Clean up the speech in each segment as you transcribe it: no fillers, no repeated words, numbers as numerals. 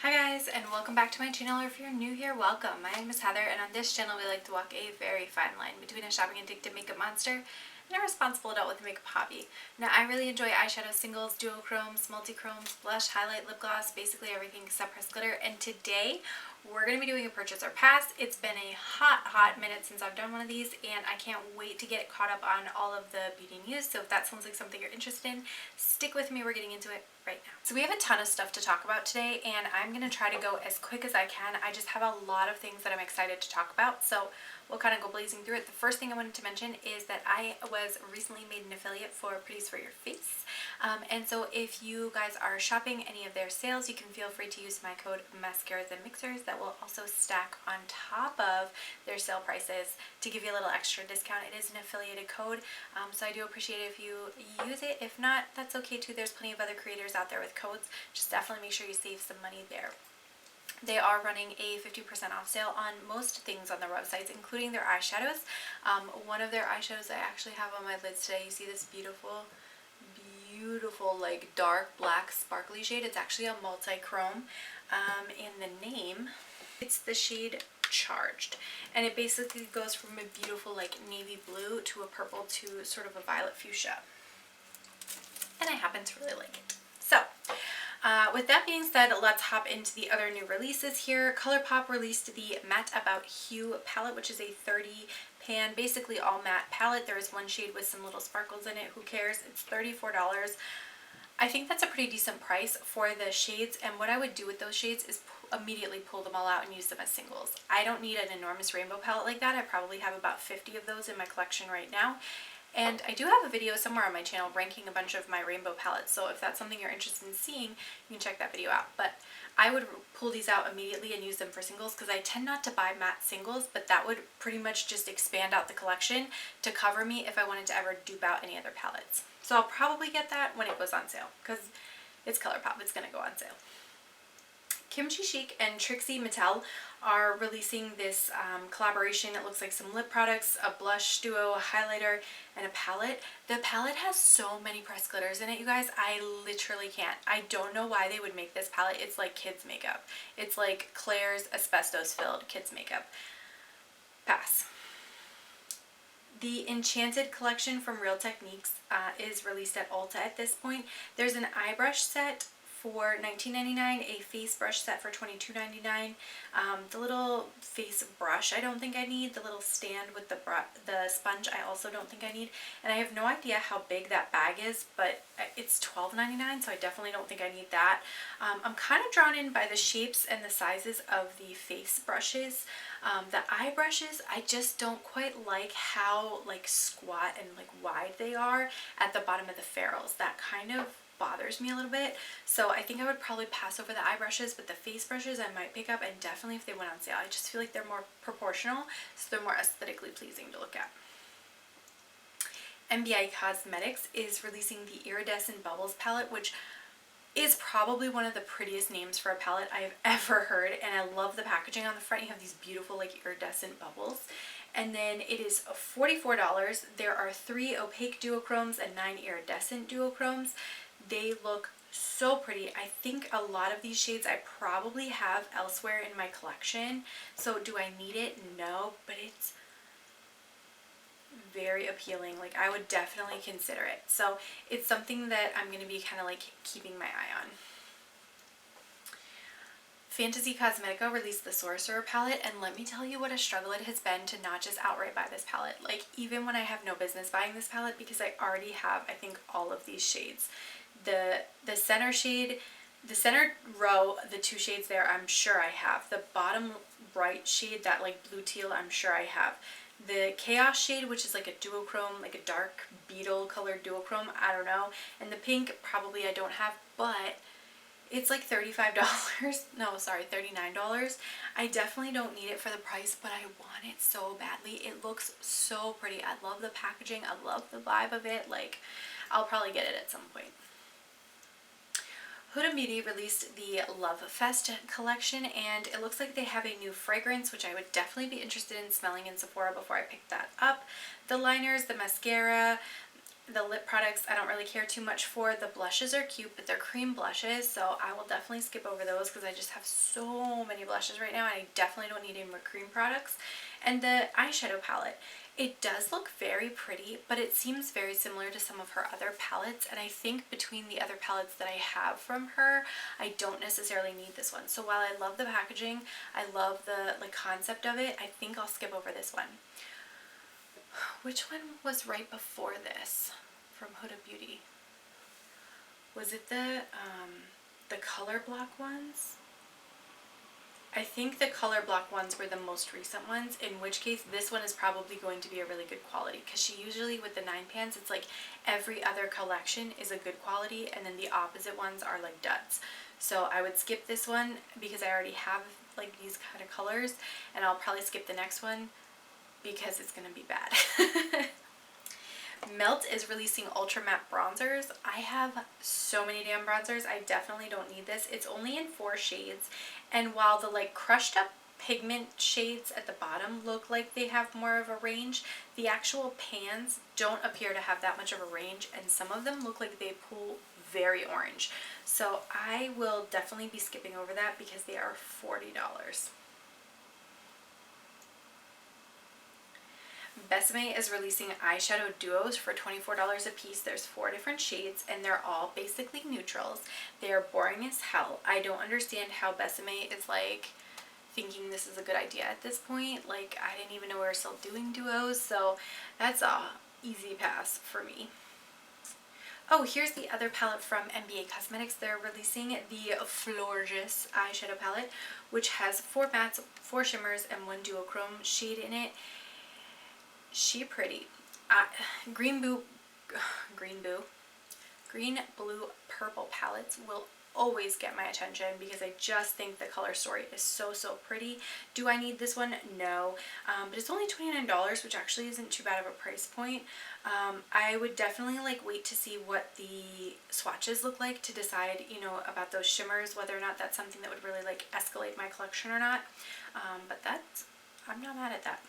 Hi guys, and welcome back to my channel, or if you're new here, welcome. My name is Heather, and on this channel we like to walk a very fine line between a shopping addicted makeup monster and a responsible adult with a makeup hobby. Now, I really enjoy eyeshadow singles, duochromes, multi-chromes, blush, highlight, lip gloss, basically everything except pressed glitter, and today we're going to be doing a purchase or pass. It's been a hot minute since I've done one of these, and I can't wait to get caught up on all of the beauty news, so if that sounds like something you're interested in, stick with me, we're getting into it right now. So we have a ton of stuff to talk about today, and I'm going to try to go as quick as I can. I just have a lot of things that I'm excited to talk about, so we'll kind of go blazing through it. The first thing I wanted to mention is that I was recently made an affiliate for Pretties for Your Face, and so if you guys are shopping any of their sales, you can feel free to use my code mascaras and mixers. That will also stack on top of their sale prices to give you a little extra discount. It is an affiliated code, so I do appreciate it if you use it. If not, that's okay too. There's plenty of other creators out there with codes. Just definitely make sure you save some money there. They are running a 50% off sale on most things on their websites, including their eyeshadows. One of their eyeshadows I actually have on my lids today. You see this beautiful like dark black sparkly shade. It's actually a multi-chrome, and the name, it's the shade Charged, and it basically goes from a beautiful like navy blue to a purple to sort of a violet fuchsia, and I happen to really like it. So with that being said, let's hop into the other new releases here. ColourPop released the Matte About Hue palette, which is a 30 pan, basically all matte palette. There is one shade with some little sparkles in it. Who cares? It's $34. I think that's a pretty decent price for the shades, and what I would do with those shades is immediately pull them all out and use them as singles. I don't need an enormous rainbow palette like that. I probably have about 50 of those in my collection right now. And I do have a video somewhere on my channel ranking a bunch of my rainbow palettes, so if that's something you're interested in seeing, you can check that video out. But I would pull these out immediately and use them for singles, because I tend not to buy matte singles, but that would pretty much just expand out the collection to cover me if I wanted to ever dupe out any other palettes. So I'll probably get that when it goes on sale, because it's ColourPop, it's going to go on sale. Kimchi Chic and Trixie Mattel are releasing this collaboration. It looks like some lip products, a blush duo, a highlighter, and a palette. The palette has so many pressed glitters in it, you guys. I literally can't. I don't know why they would make this palette. It's like kids makeup. It's like Claire's asbestos filled kids makeup. Pass. The Enchanted collection from Real Techniques is released at Ulta at this point. There's an eye brush set for $19.99, a face brush set for $22.99. The little face brush I don't think I need. The little stand with the sponge I also don't think I need. And I have no idea how big that bag is, but it's $12.99, so I definitely don't think I need that. I'm kind of drawn in by the shapes and the sizes of the face brushes. The eye brushes, I just don't quite like how like squat and like wide they are at the bottom of the ferrules. That kind of bothers me a little bit, so I think I would probably pass over the eye brushes, but the face brushes I might pick up, and definitely if they went on sale. I just feel like they're more proportional, so they're more aesthetically pleasing to look at. MBI Cosmetics is releasing the Iridescent Bubbles palette, which is probably one of the prettiest names for a palette I've ever heard, and I love the packaging on the front. You have these beautiful like iridescent bubbles, and then it is $44. There are 3 opaque duochromes and 9 iridescent duochromes. They look so pretty. I think a lot of these shades I probably have elsewhere in my collection, so do I need it? No, but it's very appealing. Like, I would definitely consider it. So it's something that I'm going to be kind of like keeping my eye on. Fantasy Cosmetica released the Sorcerer palette, and let me tell you what a struggle it has been to not just outright buy this palette. Like, even when I have no business buying this palette, because I already have, I think, all of these shades. The center shade, the center row, the 2 shades there, I'm sure I have. The bottom right shade, that like blue teal, I'm sure I have. The Chaos shade, which is like a duochrome, like a dark beetle colored duochrome, I don't know. And the pink, probably I don't have, but it's like $35. No, sorry, $39. I definitely don't need it for the price, but I want it so badly. It looks so pretty. I love the packaging. I love the vibe of it. Like, I'll probably get it at some point. Huda Beauty released the Love Fest collection, and it looks like they have a new fragrance, which I would definitely be interested in smelling in Sephora before I pick that up. The liners, the mascara, The lip products I don't really care too much for. The blushes are cute, but they're cream blushes, so I will definitely skip over those because I just have so many blushes right now, and I definitely don't need any more cream products. And the eyeshadow palette, it does look very pretty, but it seems very similar to some of her other palettes, and I think between the other palettes that I have from her, I don't necessarily need this one. So while I love the packaging, I love the concept of it, I think I'll skip over this one. Which one was right before this from Huda Beauty? Was it the color block ones? I think the color block ones were the most recent ones, in which case this one is probably going to be a really good quality, because she usually, with the 9 pans, it's like every other collection is a good quality and then the opposite ones are like duds. So I would skip this one because I already have like these kind of colors, and I'll probably skip the next one because it's gonna be bad. Melt is releasing ultra matte bronzers. I have so many damn bronzers. I definitely don't need this. It's only in 4 shades, and while the like crushed up pigment shades at the bottom look like they have more of a range, the actual pans don't appear to have that much of a range, and some of them look like they pull very orange. So I will definitely be skipping over that because they are $40. Besame is releasing eyeshadow duos for $24 a piece. There's 4 different shades, and they're all basically neutrals. They are boring as hell. I don't understand how Besame is like thinking this is a good idea at this point. Like, I didn't even know we were still doing duos, so that's a easy pass for me. Oh, here's the other palette from NBA Cosmetics. They're releasing the Florges eyeshadow palette, which has 4 mattes, 4 shimmers, and 1 duochrome shade in it. She pretty. Green, blue, purple palettes will always get my attention because I just think the color story is so pretty. Do I need this one? No. But it's only $29, which actually isn't too bad of a price point. I would definitely like wait to see what the swatches look like to decide, you know, about those shimmers, whether or not that's something that would really like escalate my collection or not. But I'm not mad at that.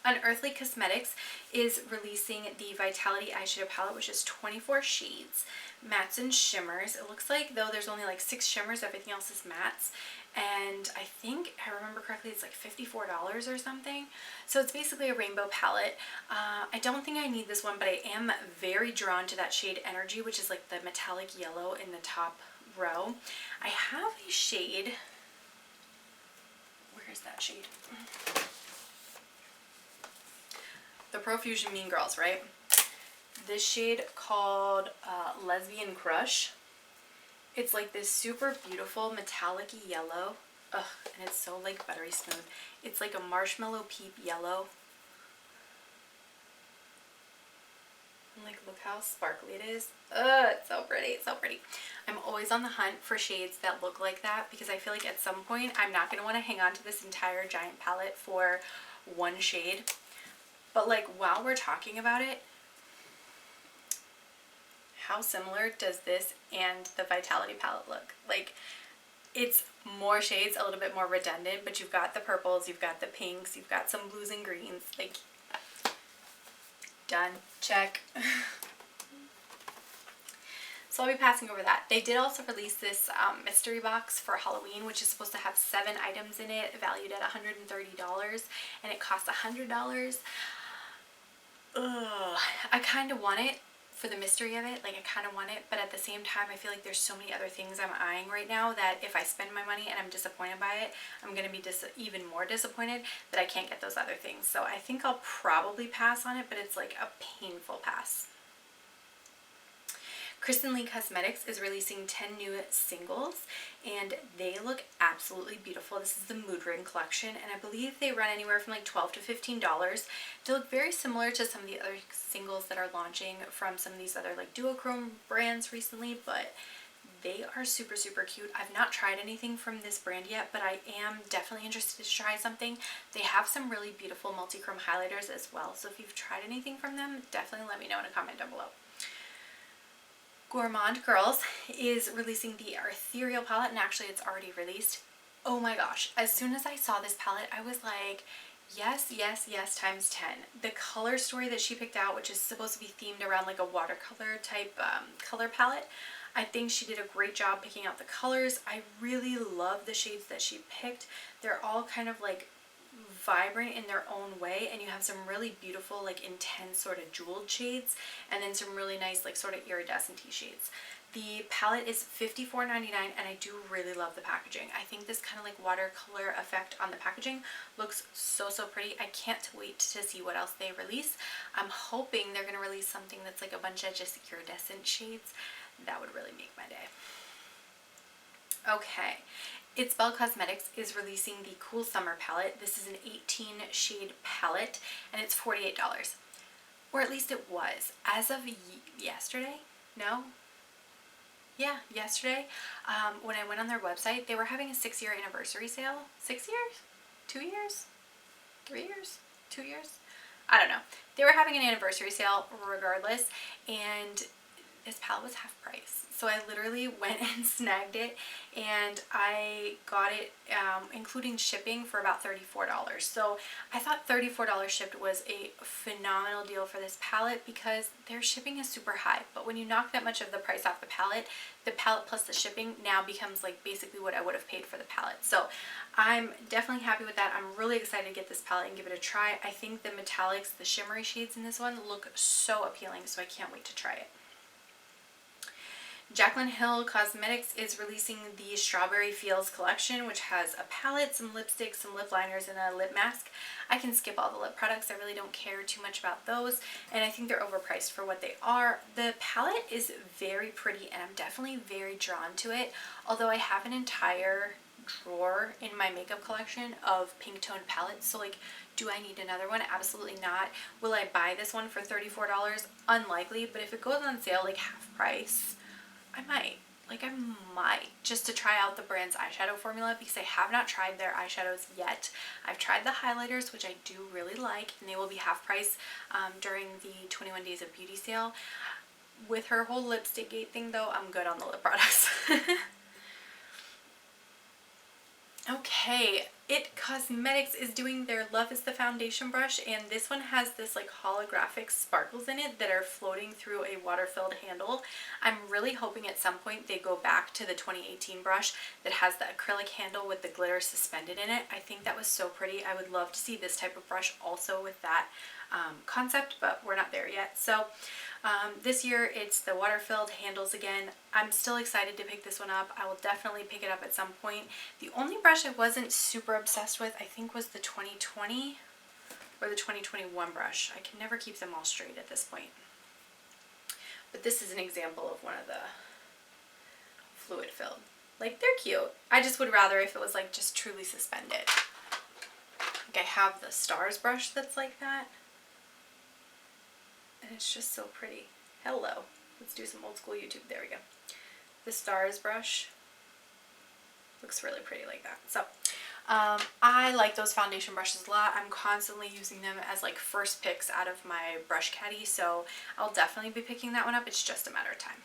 Unearthly Cosmetics is releasing the Vitality eyeshadow palette, which is 24 shades, mattes and shimmers. It looks like, though, there's only like 6 shimmers, everything else is mattes, and I think, if I remember correctly, it's like $54 or something. So it's basically a rainbow palette. I don't think I need this one, but I am very drawn to that shade Energy, which is like the metallic yellow in the top row. I have a shade, where is that shade? The Profusion Mean Girls, right? This shade called Lesbian Crush. It's like this super beautiful metallic yellow. Ugh, and it's so like buttery smooth. It's like a marshmallow peep yellow. And like, look how sparkly it is. Ugh, it's so pretty, it's so pretty. I'm always on the hunt for shades that look like that because I feel like at some point I'm not going to want to hang on to this entire giant palette for one shade. But like, while we're talking about it, how similar does this and the Vitality palette look? Like, it's more shades, a little bit more redundant, but you've got the purples, you've got the pinks, you've got some blues and greens. Like, done. Check. So I'll be passing over that. They did also release this mystery box for Halloween, which is supposed to have 7 items in it, valued at $130, and it costs $100. Ugh, I kind of want it for the mystery of it. Like, I kind of want it, but at the same time, I feel like there's so many other things I'm eyeing right now that if I spend my money and I'm disappointed by it, I'm going to be even more disappointed that I can't get those other things. So I think I'll probably pass on it, but it's like a painful pass. Kristen Lee Cosmetics is releasing 10 new singles, and they look absolutely beautiful. This is the Mood Ring collection, and I believe they run anywhere from like $12 to $15. They look very similar to some of the other singles that are launching from some of these other like duochrome brands recently, but they are super cute. I've not tried anything from this brand yet, but I am definitely interested to try something. They have some really beautiful multi-chrome highlighters as well, so if you've tried anything from them, definitely let me know in a comment down below. Gourmand Girls is releasing the Ethereal palette, and actually it's already released. Oh my gosh, as soon as I saw this palette, I was like, Yes, yes, yes, times 10. The color story that she picked out, which is supposed to be themed around like a watercolor type color palette, I think she did a great job picking out the colors. I really love the shades that she picked. They're all kind of like vibrant in their own way, and you have some really beautiful like intense sort of jeweled shades, and then some really nice like sort of iridescent-y shades. The palette is $54.99, and I do really love the packaging. I think this kind of like watercolor effect on the packaging looks so, so pretty. I can't wait to see what else they release. I'm hoping they're going to release something that's like a bunch of just iridescent shades. That would really make my day. Okay, It's Belle Cosmetics is releasing the Cool Summer palette. This is an 18 shade palette, and it's $48. Or at least it was. As of yesterday? No? Yeah, yesterday, when I went on their website, they were having a 6-year anniversary sale. 6 years? 2 years? 3 years? 2 years? I don't know. They were having an anniversary sale regardless, and this palette was half price. So I literally went and snagged it, and I got it including shipping for about $34. So I thought $34 shipped was a phenomenal deal for this palette because their shipping is super high. But when you knock that much of the price off the palette plus the shipping now becomes like basically what I would have paid for the palette. So I'm definitely happy with that. I'm really excited to get this palette and give it a try. I think the metallics, the shimmery shades in this one look so appealing, so I can't wait to try it. Jaclyn Hill Cosmetics is releasing the Strawberry Feels collection, which has a palette, some lipsticks, some lip liners, and a lip mask. I can skip all the lip products. I really don't care too much about those, and I think they're overpriced for what they are. The palette is very pretty, and I'm definitely very drawn to it, although I have an entire drawer in my makeup collection of pink toned palettes, so like, do I need another one? Absolutely not. Will I buy this one for $34? Unlikely, but if it goes on sale like half price, I might, just to try out the brand's eyeshadow formula, because I have not tried their eyeshadows yet. I've tried the highlighters, which I do really like, and they will be half price during the 21 Days of Beauty sale. With her whole lipstick gate thing though, I'm good on the lip products. Okay, It Cosmetics is doing their Love is the Foundation brush, and this one has this like holographic sparkles in it that are floating through a water-filled handle. I'm really hoping at some point they go back to the 2018 brush that has the acrylic handle with the glitter suspended in it. I think that was so pretty. I would love to see this type of brush also with that concept, but we're not there yet. So this year it's the water-filled handles again. I'm still excited to pick this one up. I will definitely pick it up at some point. The only brush I wasn't super obsessed with, I think, was the 2020 or the 2021 brush. I can never keep them all straight at this point. But this is an example of one of the fluid-filled. Like, they're cute. I just would rather if it was like just truly suspended. Like, I have the Stars brush that's like that. And it's just so pretty. Hello. Let's do some old school YouTube. There we go. The Stars brush looks really pretty like that. So I like those foundation brushes a lot. I'm constantly using them as like first picks out of my brush caddy, so I'll definitely be picking that one up. It's just a matter of time.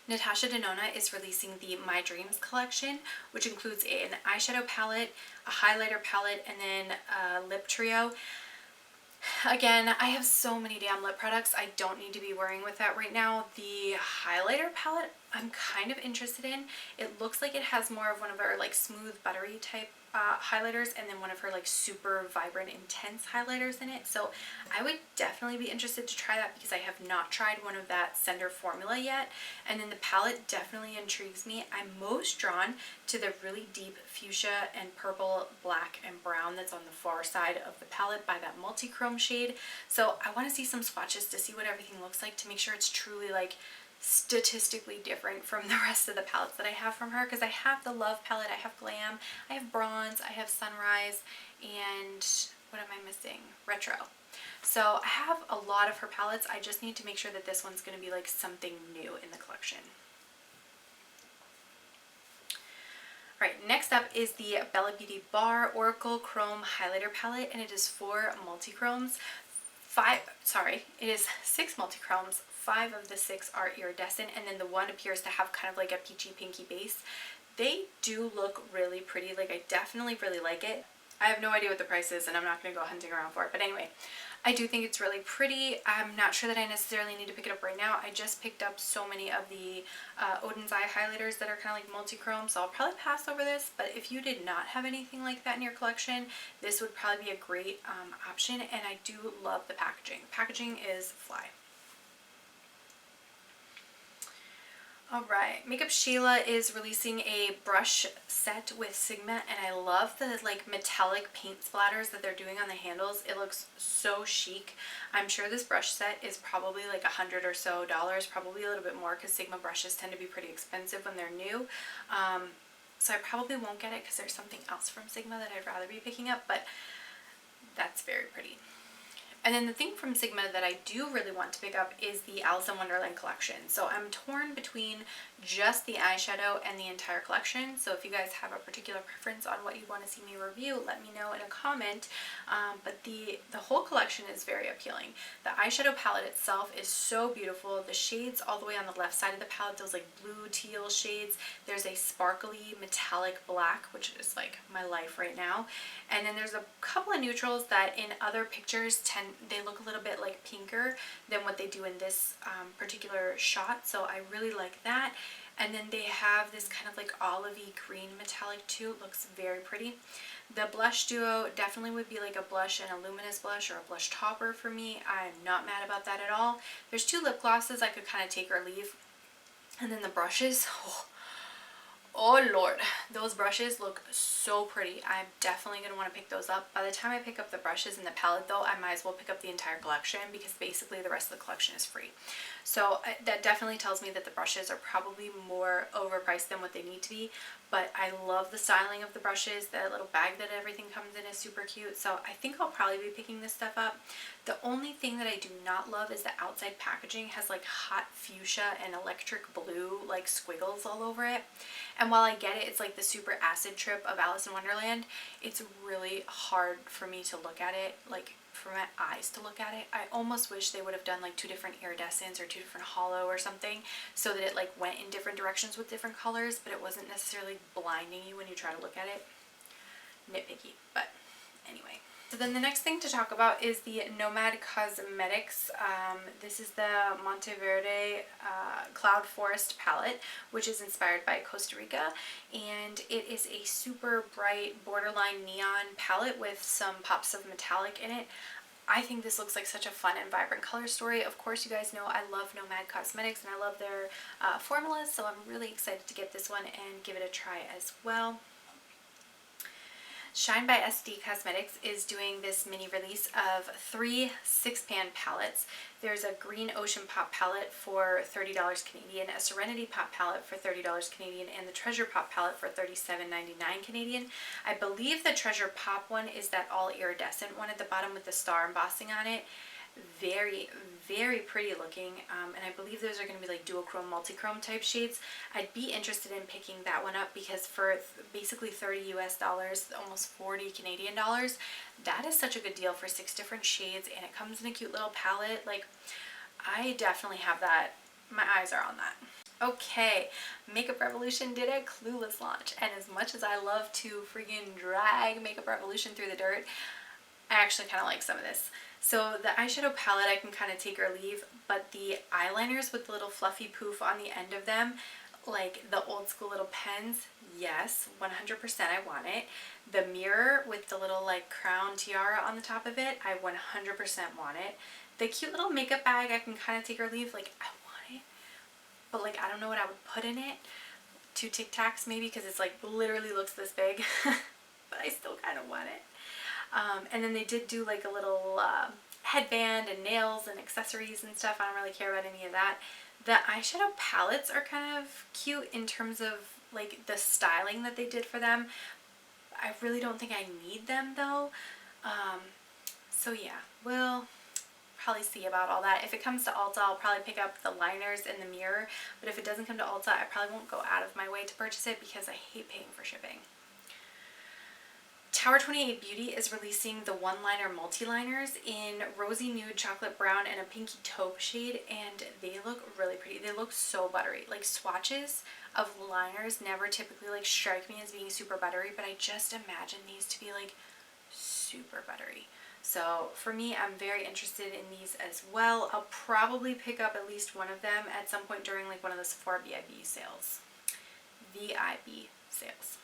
Natasha Denona is releasing the My Dreams collection, which includes an eyeshadow palette, a highlighter palette, and then a lip trio. Again, I have so many damn lip products. I don't need to be worrying with that right now. The highlighter palette I'm kind of interested in. It looks like it has more of one of our like smooth buttery type highlighters, and then one of her like super vibrant intense highlighters in it. So I would definitely be interested to try that because I have not tried one of that Sender formula yet. And then the palette definitely intrigues me. I'm most drawn to the really deep fuchsia and purple, black, and brown that's on the far side of the palette by that multi-chrome shade. So I want to see some swatches to see what everything looks like to make sure it's truly like statistically different from the rest of the palettes that I have from her, because I have the Love palette, I have Glam, I have Bronze, I have Sunrise, and what am I missing? Retro. So I have a lot of her palettes. I just need to make sure that this one's going to be like something new in the collection. Alright, next up is the Bella Beauty Bar Oracle Chrome Highlighter Palette, and it is 4 multi-chromes. It is 6 multi-chromes. 5 of the 6 are iridescent, and then the one appears to have kind of like a peachy pinky base. They do look really pretty. Like, I definitely really like it. I have no idea what the price is, and I'm not going to go hunting around for it. But anyway, I do think it's really pretty. I'm not sure that I necessarily need to pick it up right now. I just picked up so many of the Odin's Eye highlighters that are kind of like multi-chrome, so I'll probably pass over this. But if you did not have anything like that in your collection, this would probably be a great option. And I do love the packaging. Packaging is fly. Alright, Makeup Sheila is releasing a brush set with Sigma, and I love the like metallic paint splatters that they're doing on the handles. It looks so chic. I'm sure this brush set is probably like $100 or so, probably a little bit more because Sigma brushes tend to be pretty expensive when they're new. So I probably won't get it because there's something else from Sigma that I'd rather be picking up, but that's very pretty. And then the thing from Sigma that I do really want to pick up is the Alice in Wonderland collection. So I'm torn between just the eyeshadow and the entire collection. So if you guys have a particular preference on what you want to see me review, let me know in a comment. But the whole collection is very appealing. The eyeshadow palette itself is so beautiful. The shades all the way on the left side of the palette, those like blue teal shades. There's a sparkly metallic black, which is like my life right now. And then there's a couple of neutrals that in other pictures they look a little bit like pinker than what they do in this particular shot, so I really like that. And then they have this kind of like olivey green metallic too. It looks very pretty. The blush duo definitely would be like a blush and a luminous blush or a blush topper for me. I'm not mad about that at all. There's two lip glosses I could kind of take or leave. And then the brushes, oh Lord, those brushes look so pretty. I'm definitely going to want to pick those up. By the time I pick up the brushes and the palette though, I might as well pick up the entire collection because basically the rest of the collection is free. So that definitely tells me that the brushes are probably more overpriced than what they need to be. But I love the styling of the brushes. The little bag that everything comes in is super cute. So I think I'll probably be picking this stuff up. The only thing that I do not love is the outside packaging has like hot fuchsia and electric blue like squiggles all over it. And while I get it, it's like the super acid trip of Alice in Wonderland, it's really hard for me to look at it, like for my eyes to look at it. I almost wish they would have done like two different iridescents or two different hollow or something so that it like went in different directions with different colors, but it wasn't necessarily blinding you when you try to look at it. Nitpicky, but anyway. So then the next thing to talk about is the Nomad Cosmetics. This is the Monteverde Cloud Forest palette, which is inspired by Costa Rica, and it is a super bright borderline neon palette with some pops of metallic in it. I think this looks like such a fun and vibrant color story. Of course, you guys know I love Nomad Cosmetics and I love their formulas, so I'm really excited to get this one and give it a try as well. Shine by SD Cosmetics is doing this mini release of 3 6-pan palettes. There's a Green Ocean Pop palette for $30 Canadian, a Serenity Pop palette for $30 Canadian, and the Treasure Pop palette for $37.99 Canadian. I believe the Treasure Pop one is that all iridescent one at the bottom with the star embossing on it. Very, very pretty looking, and I believe those are going to be like duochrome, multi-chrome type shades. I'd be interested in picking that one up because for basically $30 US, almost 40 Canadian dollars, that is such a good deal for 6 different shades, and it comes in a cute little palette. Like, I definitely have that. My eyes are on that. Okay, Makeup Revolution did a Clueless launch, and as much as I love to freaking drag Makeup Revolution through the dirt, I actually kind of like some of this. So the eyeshadow palette I can kind of take or leave, but the eyeliners with the little fluffy poof on the end of them, like the old school little pens, yes, 100% I want it. The mirror with the little like crown tiara on the top of it, I 100% want it. The cute little makeup bag I can kind of take or leave, like I want it, but like I don't know what I would put in it. 2 Tic Tacs maybe, because it's like literally looks this big, but I still kind of want it. And then they did do like a little headband and nails and accessories and stuff. I don't really care about any of that. The eyeshadow palettes are kind of cute in terms of like the styling that they did for them. I really don't think I need them though. So yeah, we'll probably see about all that. If it comes to Ulta, I'll probably pick up the liners and the mirror. But if it doesn't come to Ulta, I probably won't go out of my way to purchase it because I hate paying for shipping. Tower 28 Beauty is releasing the one-liner multi-liners in rosy nude, chocolate brown, and a pinky taupe shade, and they look really pretty. They look so buttery. Like, swatches of liners never typically like strike me as being super buttery, but I just imagine these to be like super buttery. So for me, I'm very interested in these as well. I'll probably pick up at least one of them at some point during like one of the Sephora VIB sales. VIB sales.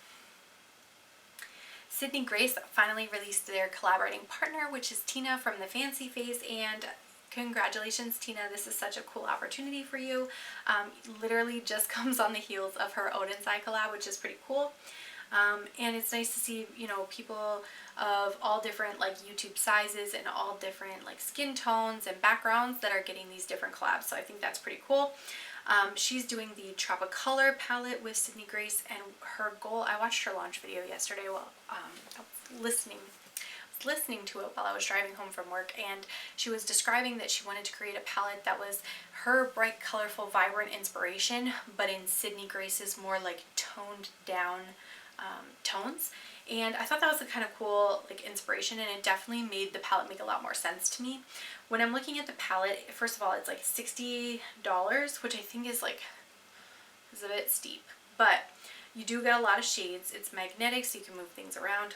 Sydney Grace finally released their collaborating partner, which is Tina from the Fancy Face, and congratulations, Tina. This is such a cool opportunity for you. Literally just comes on the heels of her Odin's collab, which is pretty cool. And it's nice to see, you know, people of all different like YouTube sizes and all different like skin tones and backgrounds that are getting these different collabs. So I think that's pretty cool. She's doing the Tropicolor palette with Sydney Grace, and her goal, I watched her launch video yesterday while I was listening to it while I was driving home from work, and she was describing that she wanted to create a palette that was her bright, colorful, vibrant inspiration, but in Sydney Grace's more like toned down tones. And I thought that was a kind of cool like inspiration, and it definitely made the palette make a lot more sense to me. When I'm looking at the palette, first of all, it's like $60, which I think is a bit steep, but you do get a lot of shades. It's magnetic, so you can move things around.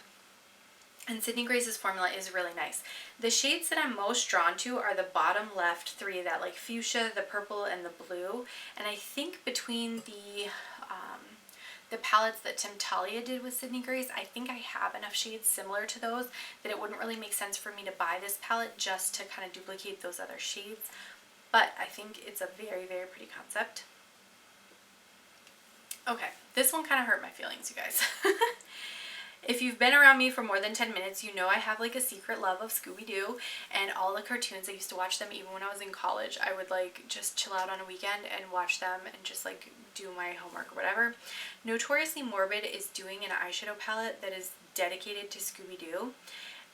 And Sydney Grace's formula is really nice. The shades that I'm most drawn to are the bottom left three, that like fuchsia, the purple, and the blue. And I think between the palettes that Tim Talia did with Sydney Grace, I think I have enough shades similar to those that it wouldn't really make sense for me to buy this palette just to kind of duplicate those other shades. But I think it's a very, very pretty concept. Okay, this one kind of hurt my feelings, you guys. If you've been around me for more than 10 minutes, you know I have like a secret love of Scooby-Doo and all the cartoons. I used to watch them even when I was in college. I would like just chill out on a weekend and watch them and just like do my homework or whatever. Notoriously Morbid is doing an eyeshadow palette that is dedicated to Scooby-Doo.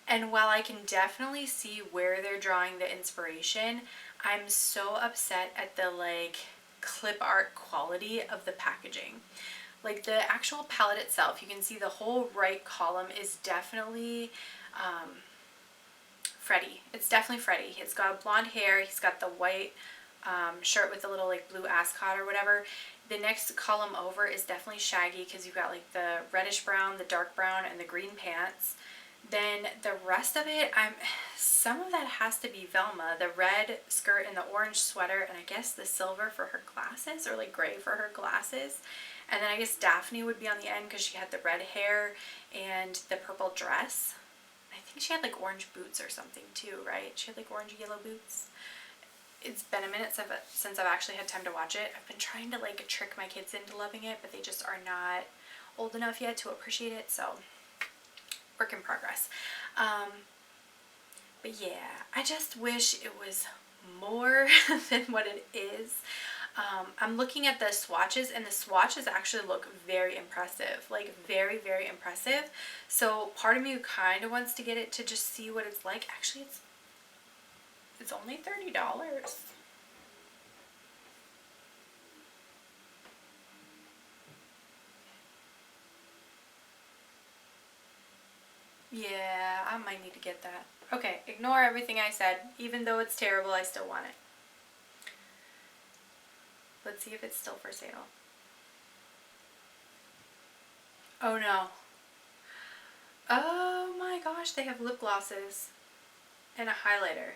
And while I can definitely see where they're drawing the inspiration, I'm so upset at the like clip art quality of the packaging. Like the actual palette itself, you can see the whole right column is definitely Freddy. It's definitely Freddy. It's got blonde hair. He's got the white shirt with the little like blue ascot or whatever. The next column over is definitely Shaggy, because you've got like the reddish brown, the dark brown, and the green pants. Then the rest of it, some of that has to be Velma. The red skirt and the orange sweater, and I guess the silver for her glasses, or like gray for her glasses. And then I guess Daphne would be on the end because she had the red hair and the purple dress. I think she had like orange boots or something too, right? She had like orange yellow boots. It's been a minute since I've actually had time to watch it. I've been trying to like trick my kids into loving it, but they just are not old enough yet to appreciate it, so work in progress. But yeah, I just wish it was more than what it is. I'm looking at the swatches, and the swatches actually look very impressive, like very, very impressive. So part of me kind of wants to get it to just see what it's like. Actually, it's only $30. Yeah, I might need to get that. Okay, ignore everything I said. Even though it's terrible, I still want it. Let's see if it's still for sale. Oh no. Oh my gosh, they have lip glosses and a highlighter.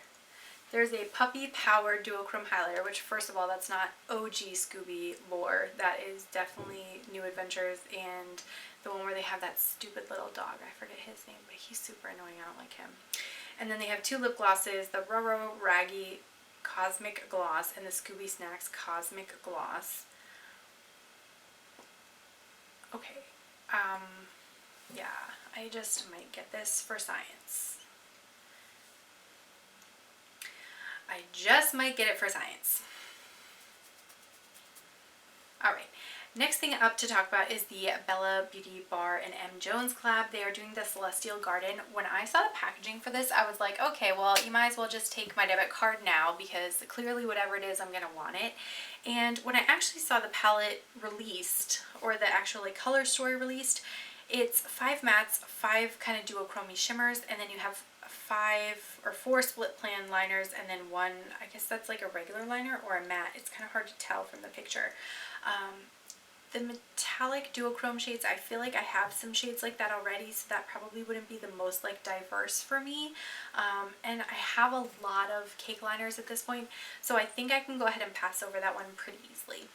There's a Puppy Power Duochrome highlighter, which first of all, that's not OG Scooby lore. That is definitely New Adventures and the one where they have that stupid little dog. I forget his name, but he's super annoying. I don't like him. And then they have two lip glosses, the Roro Raggy Cosmic Gloss and the Scooby Snacks Cosmic Gloss. Okay, yeah, I just might get this for science. I just might get it for science. Alright, next thing up to talk about is the Bella Beauty Bar and M. Jones collab. They are doing the Celestial Garden. When I saw the packaging for this, I was like, okay, well, you might as well just take my debit card now, because clearly whatever it is, I'm going to want it. And when I actually saw the palette released, or the actual like color story released, it's 5 mattes, 5 kind of duochrome shimmers, and then you have 5 or 4 split plan liners, and then 1, I guess that's like a regular liner or a matte. It's kind of hard to tell from the picture. The metallic duochrome shades, I feel like I have some shades like that already, so that probably wouldn't be the most like diverse for me. And I have a lot of cake liners at this point, so I think I can go ahead and pass over that one pretty easily.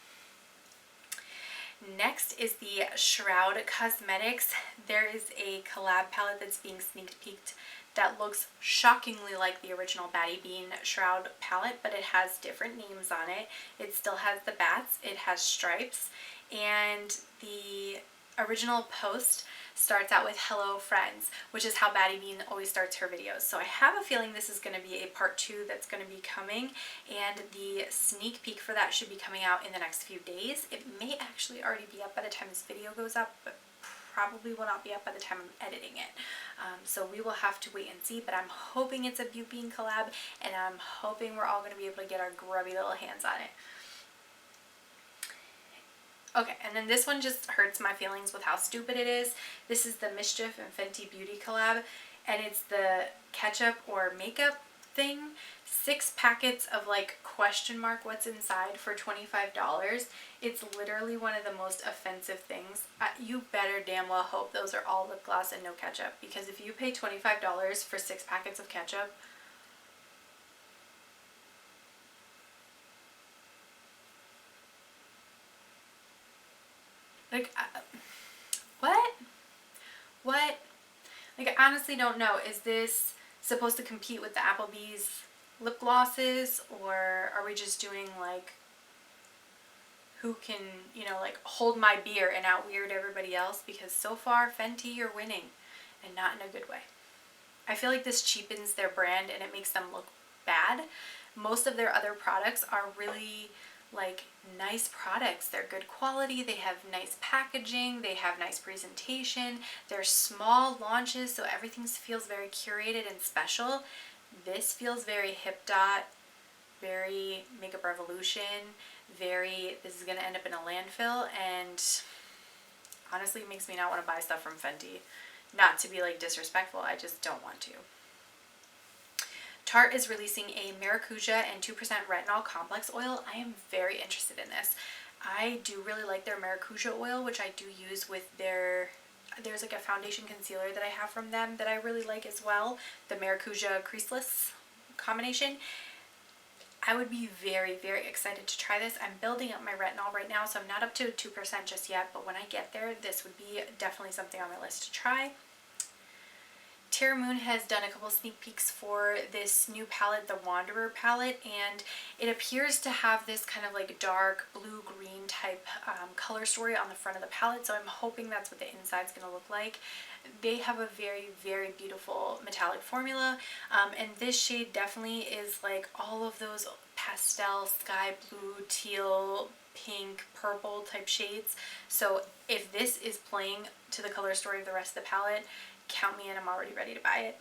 Next is the Shroud Cosmetics. There is a collab palette that's being sneak peeked that looks shockingly like the original Batty Bean Shroud palette, but it has different names on it. It still has the bats, it has stripes, and the original post starts out with "Hello friends," which is how Batty Bean always starts her videos. So I have a feeling this is going to be a part 2 that's going to be coming, and the sneak peek for that should be coming out in the next few days. It may actually already be up by the time this video goes up, but probably will not be up by the time I'm editing it. So we will have to wait and see, but I'm hoping it's a Beauty Bean collab, and I'm hoping we're all going to be able to get our grubby little hands on it. Okay, and then this one just hurts my feelings with how stupid it is. This is the Mischief and Fenty Beauty collab, and it's the ketchup or makeup thing. 6 packets of like question mark what's inside for $25. It's literally one of the most offensive things. You better damn well hope those are all lip gloss and no ketchup, because if you pay $25 for 6 packets of ketchup, like, what? What? Like, I honestly don't know. Is this supposed to compete with the Applebee's lip glosses, or are we just doing like who can, you know, like hold my beer and out weird everybody else? Because so far Fenty, you're winning, and not in a good way. I feel like this cheapens their brand and it makes them look bad. Most of their other products are really like nice products. They're good quality, they have nice packaging, they have nice presentation, they're small launches, so everything feels very curated and special. This feels very Hip Dot, very Makeup Revolution, very this is gonna end up in a landfill, and honestly it makes me not want to buy stuff from Fenty. Not to be like disrespectful, I just don't want to. Tarte is releasing a Maracuja and 2% retinol complex oil. I am very interested in this. I do really like their Maracuja oil, which I do use with there's like a foundation concealer that I have from them that I really like as well, the Maracuja Creaseless combination. I would be very, very excited to try this. I'm building up my retinol right now, so I'm not up to 2% just yet, but when I get there, this would be definitely something on my list to try. Tara Moon has done a couple sneak peeks for this new palette, the Wanderer palette, and it appears to have this kind of like dark blue-green type color story on the front of the palette, so I'm hoping that's what the inside's going to look like. They have a very, very beautiful metallic formula, and this shade definitely is like all of those pastel, sky blue, teal, pink, purple type shades. So if this is playing to the color story of the rest of the palette, count me in, I'm already ready to buy it.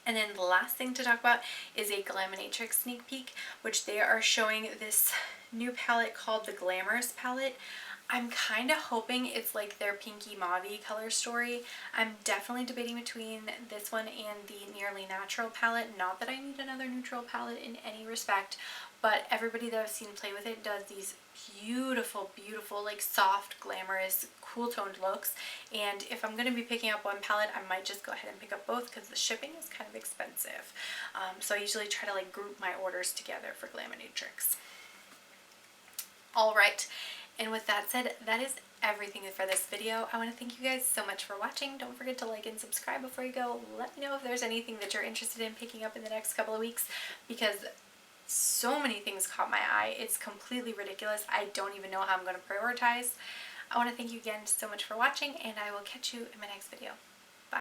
And then the last thing to talk about is a Glaminatrix sneak peek, which they are showing this new palette called the Glamorous palette. I'm kind of hoping it's like their pinky mauve color story. I'm definitely debating between this one and the Nearly Natural palette. Not that I need another neutral palette in any respect, but everybody that I've seen play with it does these beautiful, beautiful, like soft, glamorous, cool toned looks. And if I'm going to be picking up one palette, I might just go ahead and pick up both because the shipping is kind of expensive. So I usually try to like group my orders together for Glaminatrix. Alright, and with that said, that is everything for this video. I want to thank you guys so much for watching. Don't forget to like and subscribe before you go. Let me know if there's anything that you're interested in picking up in the next couple of weeks, because so many things caught my eye. It's completely ridiculous. I don't even know how I'm going to prioritize. I want to thank you again so much for watching, and I will catch you in my next video.